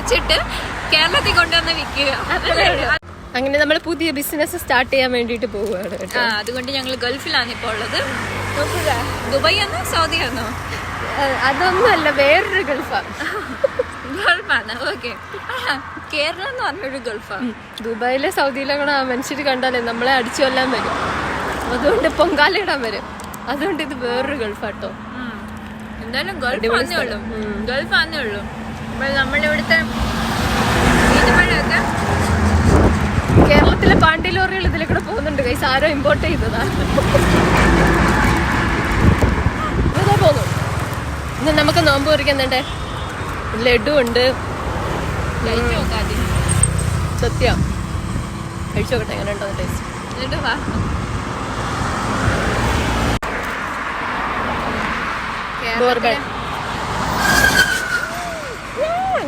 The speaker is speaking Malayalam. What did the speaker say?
മുറിച്ചിട്ട് കേരളത്തിൽ കൊണ്ടുവന്ന് വിൽക്കുക. അങ്ങനെ നമ്മൾ പുതിയ ബിസിനസ് സ്റ്റാർട്ട് ചെയ്യാൻ വേണ്ടിട്ട് പോവുകയാണ്. അതുകൊണ്ട് ഞങ്ങൾ ഗൾഫിലാണ് ഇപ്പോൾ ഉള്ളത്. ദുബായ് ആണോ സൗദി ആണോ? അതൊന്നുമല്ല, വേറൊരു ഗൾഫാണ്. ഗൾഫാണ്. ഓക്കെ. കേരളം എന്ന് പറഞ്ഞൊരു ഗൾഫാണ്. ദുബായിലെ സൗദിയിലൊക്കെ മനുഷ്യർ കണ്ടാലേ നമ്മളെ അടിച്ചു കൊല്ലാൻ വരും. അതുകൊണ്ട് പൊങ്കാല ഇടാൻ വരും. അതുകൊണ്ട് ഇത് വേറൊരു ഗൾഫാട്ടോ. എന്തായാലും ഗൾഫാന്നേ ഉള്ളൂ. ഗൾഫാന്നേ ഉള്ളൂ. നമ്മളിവിടുത്തെ ഈത്തപ്പഴമൊക്കെ കേരളത്തിലെ പാണ്ടി ലോറികൾ ഇതിലെ കൂടെ പോകുന്നുണ്ട്. കൈസ് ആരോ ഇമ്പോർട്ട് ചെയ്തതാ. ഇതാ പോന്നു. ഇന്ന് നമുക്ക് നോമ്പ് കുറിക്കുന്നുണ്ട്. ലഡു ഉണ്ട്. സത്യം കഴിച്ചു നോക്കട്ടെ എങ്ങനെ ഉണ്ടോ ടേസ്റ്റ്. കേരളത്തിലെ